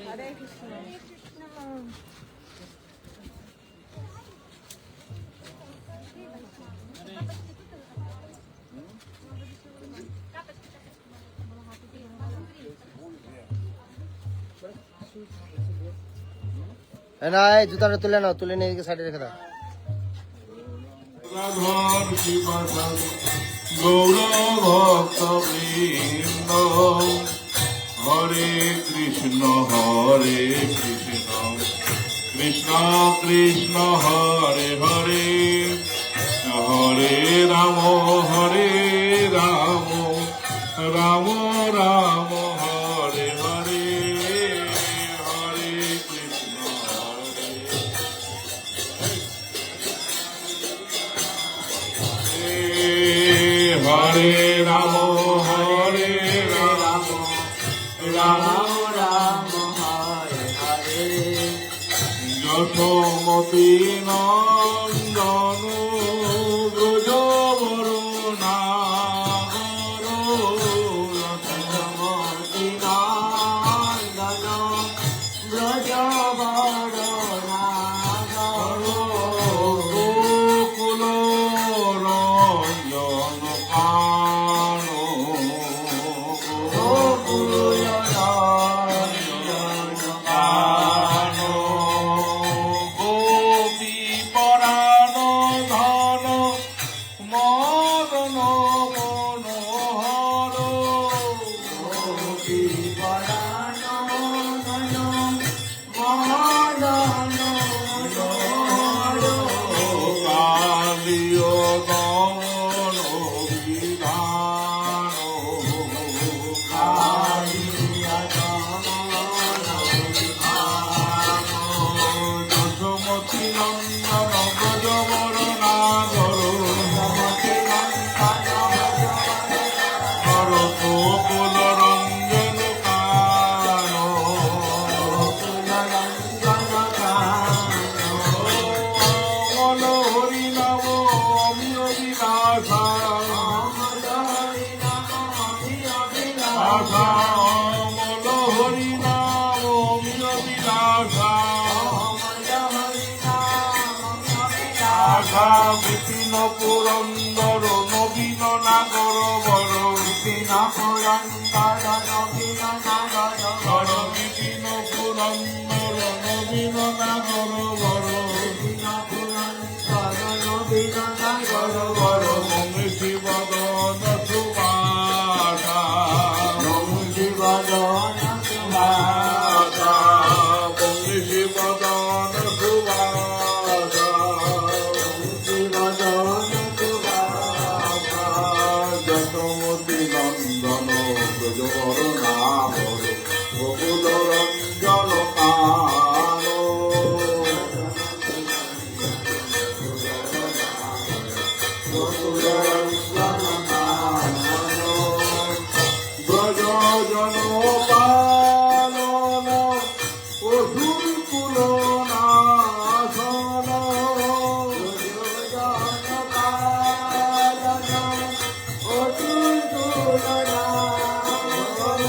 হরে কৃষ্ণ। না এই জুতাটা তুলে নাও, তুলে নিয়ে সাইডে রেখে দাও। গৌরভক্তবৃন্দ হরে কৃষ্ণ কৃষ্ণ কৃষ্ণ হরে হরে হরে রাম রাম রাম হরে হরে হরে কৃষ্ণ হরে রাম রাম রাম হরে হরে যশোমতী নন্দন ব্রজবর নাগর যশোমতী নন্দন ব্রজবর নাগর গোকুল রঞ্জন কানো গোকুল রঞ্জন কানো গোপী পরাণ ধন মদন মনোহর গোপী পরাণ ধন মদন মনোহর কালিয় দমন বিধান কালিয় দমন বিধান যশোমতী নন্দন ব্রজবর নাগর ভরত কুল রঞ্জন কানো অমল হরি নাম অমিয় বিলাসা অমল হরি নাম অমিয় বিলাসা বিপিন পুরন্দর নবীন নাগর বর বিপিন পুরন্দর নবীন নাগর বর বিপিন পুরন্দর নবীন নাগর বর বিপিন পুরন্দর নবীন নাগর বর মঙ্গি বদন সুবাসা মঙ্গি বদন সুবাসা মঙ্গি বদন সুবাসা যশোমতী নন্দন ব্রজবর নাম গোকুল রঞ্জন কানো গোকুল রঞ্জন কানো ব্রজ জন পালন অসুর কুল নাশন ব্রজ জন পালন অসুর কুল নাশন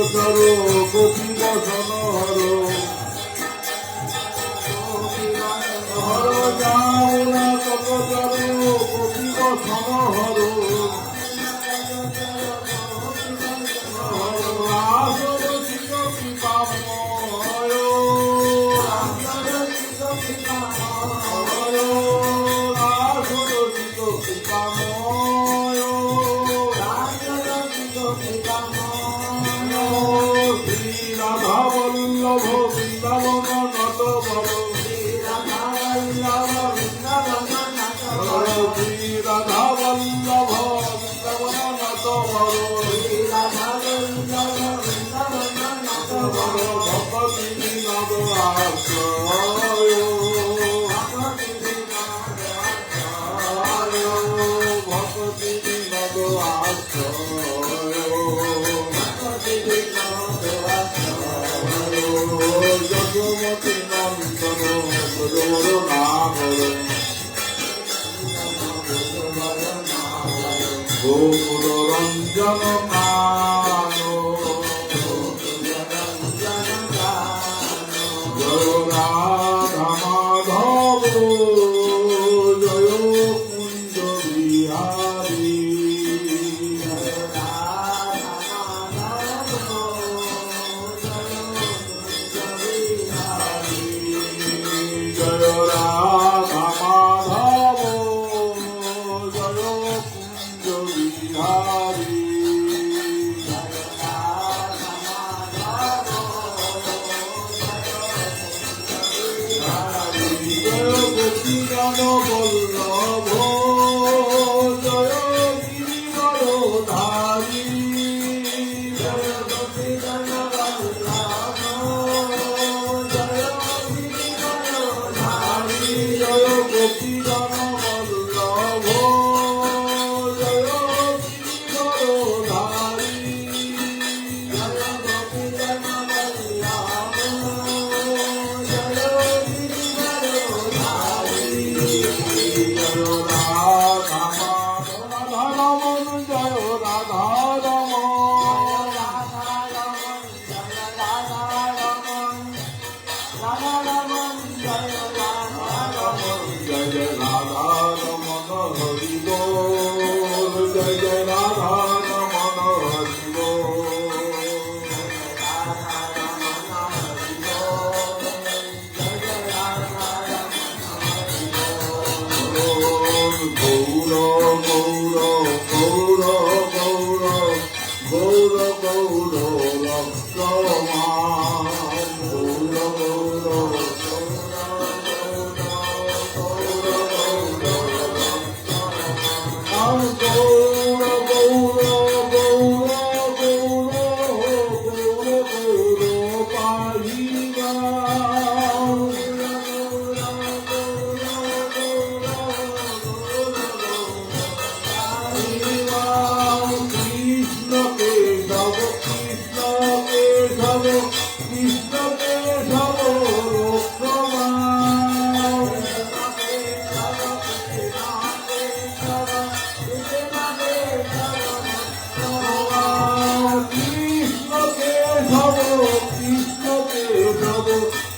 চরো গোপী বসন হর যাওলা তত চরো গোপী বসন হর আসর চির কৃপাময় আসর চির কৃপাময় শ্রী রাধা বল্লভ বৃন্দাবন নত বর শ্রী রাধা বল্লভ বৃন্দাবন নত বর ভগবতী বিনোদ আশ্রয় ভগবতী বিনোদ আশ্রয় যশোমতী নন্দন গৌর নাগর গৌর রঞ্জন কানো জয় রাধা মাধব জয় কুঞ্জ বিহারী জয় রাধা মাধব জয় কুঞ্জ বিহারী জয় গোপীজন বল্লভ জয় গিরিবর ধারী জয় গোপীজন বল্লভ জয় গিরিবর ধারী জয় গোপীজন বল্লভ জয় গিরিবর ধারী জয় গোপীজন বল্লভ জয় গিরিবর ধারী জয় রাধা রমন জয় রাধা রমন জয় জয় রাধা রমন হরি বল জয় জয় রাধা রমন হরি বল গৌর গৌর গৌর গৌর গৌর গৌর লক্ষ্মণ গৌর গৌর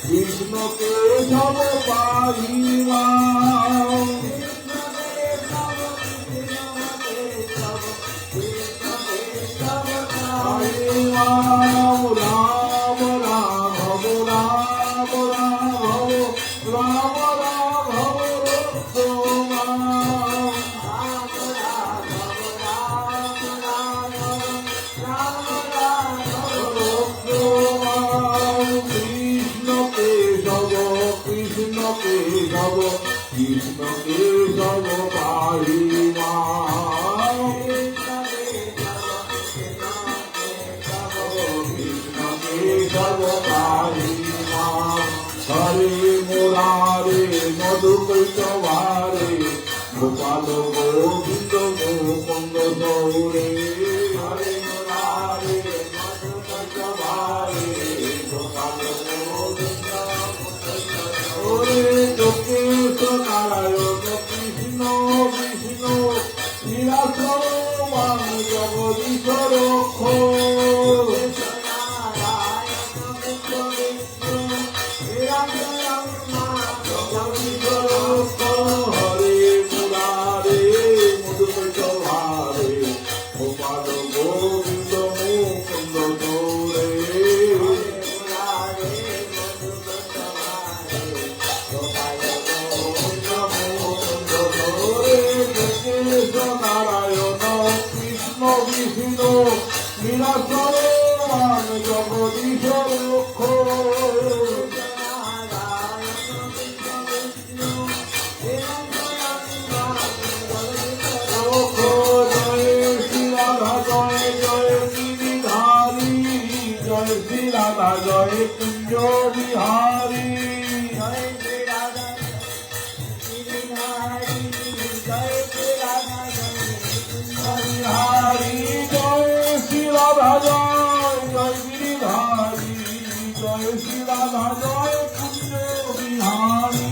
কৃষ্ণ কেশব পাহিমা রাম রাম রাম রাম রাম রাম কৃষ্ণ কেশব পাহিমা হরে মুরারে মধু কৈতবারে গোপাল গোবিন্দ মুকুন্দ গৌরে হরে মুরারে মধু কৈতবারে গোপাল গোবিন্দ ওরে যজ্ঞেশ নারায়ণ কৃষ্ণ কৃষ্ণ নিরাশ্রমান জগদীশ রক্ষ বিষ্ণু নিরাসন জগদীশ্বর অক্ষর জয় কুঞ্জ বিহারী জয় শ্রী রাধা বিহারী জয় শ্রী রাধা জয় গিরিধারী জয় শ্রী রাধা জয় কুঞ্জ Bihari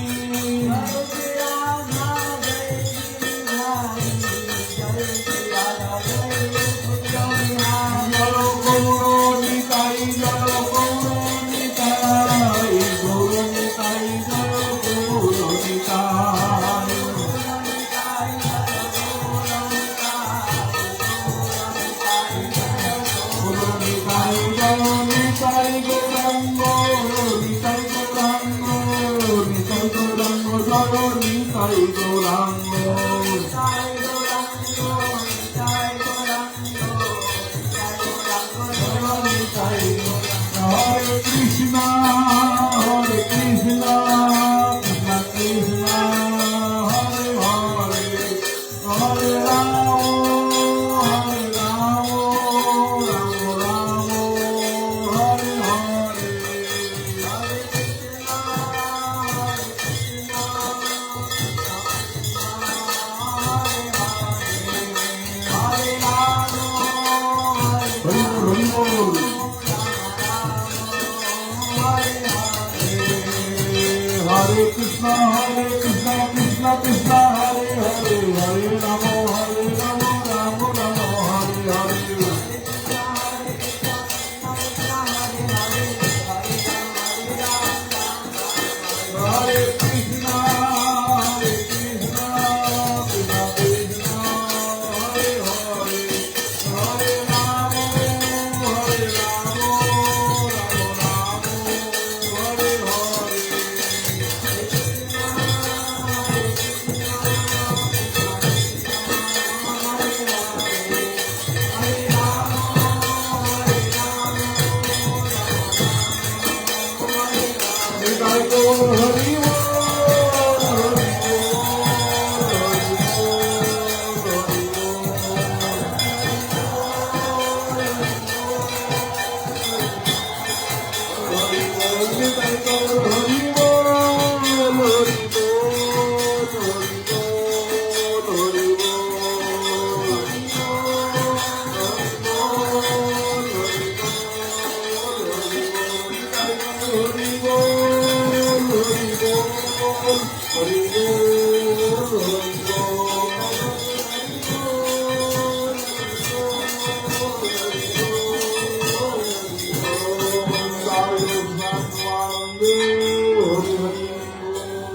Hare Krishna, Hare Krishna, Krishna Krishna, Hare Hare, Hare Rama, Hare Rama, Rama Rama, Hare Hare, Hare Krishna, Hare Krishna, Hare Rama, Hare Rama. Hare Krishna, Krishna Krishna, Hare Hare, Hare Rama, Rama Rama, Hare Hare. Hare Krishna, Krishna Krishna, Hare Hare, Hare Rama, Rama Hare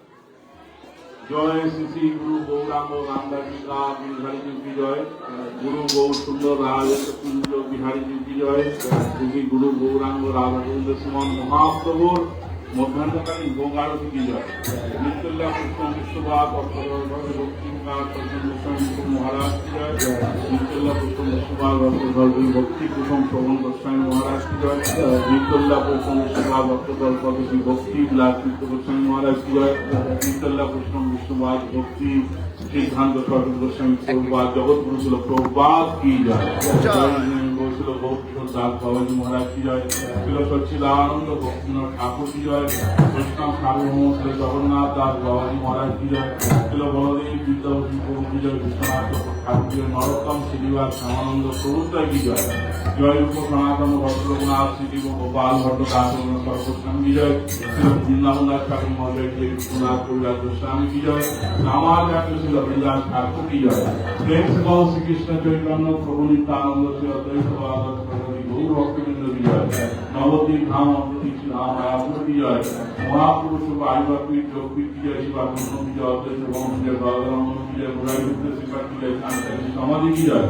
Hare. जय श्री श्री गुरु गौरांग रामदास जी का बिहारी जी की जय गुरु गौ सुंदर राज कुंज बिहारी जी की जय श्री गुरु गौरांग राधा गोविंद सुमन महाप्रभुर मध्यान्हकालीन गंगारती की जय नित्य कृष्ण विश्ववाद महाराज की जय नित्य कृष्ण विश्ववाद भक्ति कुसुम श्रवण गोस्वामी महाराज की जय नित्य कृष्ण विश्ववाद भक्ति भक्ति विलास गोस्वामी महाराज की जय नित्य कृष्ण विश्ववाद भक्ति सिद्धांत गोस्वामी प्रभुपाद जगत गुरु शिल प्रभुपाद की जय शिल गौर दास बाबाजी महाराज की जय शिल सच्चिदानंद भक्तिनाथ ठाकुर की जय कृष्ण सार्वभौम श्री जगन्नाथ दास बाबाजी महाराज की जय शिल बलदेव विद्यावती प्रभु की जय विश्वनाथ ठाकुर की जय नरोत्तम श्रीनिवास श्यामानंद प्रभुता की जय जय रूप सनातन भक्त रघुनाथ श्री गोपाल भट्ट दास सर्वोत्तम की जय श्री वृंदावन दास ठाकुर महोदय की विश्वनाथ कविराज गोस्वामी की जय रामाचार्य श्री हरिदास ठाकुर की जय प्रेम से गौ श्री कृष्ण चैतन्य प्रभु नित्यानंद श्री अद्वैत गौर भक्तवृंद की जय नवदीप धाम अमृत धाम मायापुर की जय महापुरुष आयुर्वेद योगपीठ की जय शिवा कृष्ण की जय अद्वैत भवन की जय बालराम की जय मुरारी शिवा की जय शांति समाधि की जय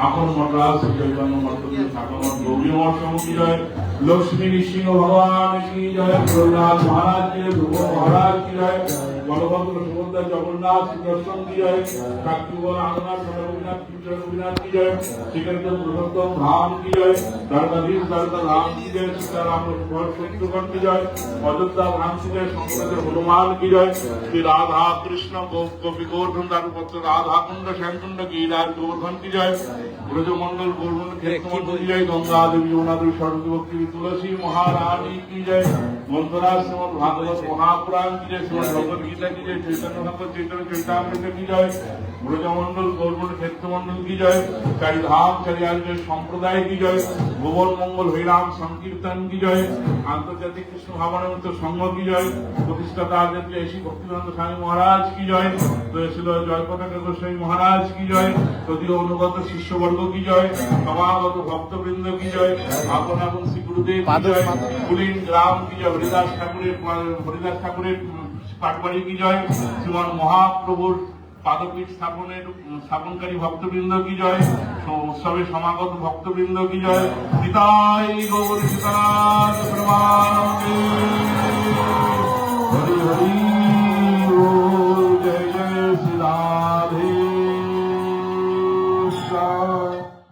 आखन मद्रास चैतन्य मठ ठाकुर योगी मठ की जय लक्ष्मी नृसिंह भगवान की जय प्रहलाद महाराज की ध्रुव महाराज की जय বলভদ্র সুভদ্রা জগন্নাথ দর্শন কি জয় কার্তিক আনন্দ রঘুনাথ রঘুনাথ কি জয় শ্রীকৃষ্ণ পুরুষোত্তম ধাম কি জয় দ্বারকাধীশ দ্বারকা ধাম কি জয় সীতারাম শত্রুঘ্ন কি জয় অযোধ্যা ধাম কি জয় সংসদ হনুমান কি জয় শ্রী রাধা কৃষ্ণ গোপী গোর্ধন দারুপত্র রাধা কুণ্ড শ্যামকুণ্ড গিরাজ গোবর্ধন কি জয় ব্রজমন্ডল গৌরমন্ডল ক্ষেত্রমন্ডল কি জয় গঙ্গা দেবী যমুনা দেবী সরস্বতী ভক্তি তুলসী মহারানী কি জয় গ্রন্থরাজ শ্রীমদ ভাগবত মহাপুরাণ কি জয় শ্রীমদ ভগবত গীতা কি জয় চৈতন্য ভগবত চৈতন্য চৈতামৃত কি জয় ব্রজমন্ডল গৌরমন্ডল ক্ষেত্রমন্ডল কি জয় চারি ধাম চারি আর্যের সম্প্রদায় কি জয় ভুবন মঙ্গল হরিনাম সংকীর্তন কি জয় আন্তর্জাতিক কৃষ্ণ ভাবনামৃত সংঘ কি জয় প্রতিষ্ঠাতা আচার্য এসি ভক্তিকান্ত স্বামী মহারাজ কি জয় ছিল জয়পতাকা গোস্বামী মহারাজ কি জয় তদীয় অনুগত শিষ্যবর্গ কি জয় সমাগত ভক্তবৃন্দ কি জয় আপন আপন শ্রী গুরুদেব কি জয় কুলিন গ্রাম কি জয় হরিদাস ঠাকুরের পাটবাড়ি কি জয় শ্রীমান মহাপ্রভুর পাদপীঠ স্থাপনকারী ভক্তবৃন্দ কি জয় উৎসবে সমাগত ভক্তবৃন্দ কি জয় নিতাই গৌর সীতানাথ প্রমাণ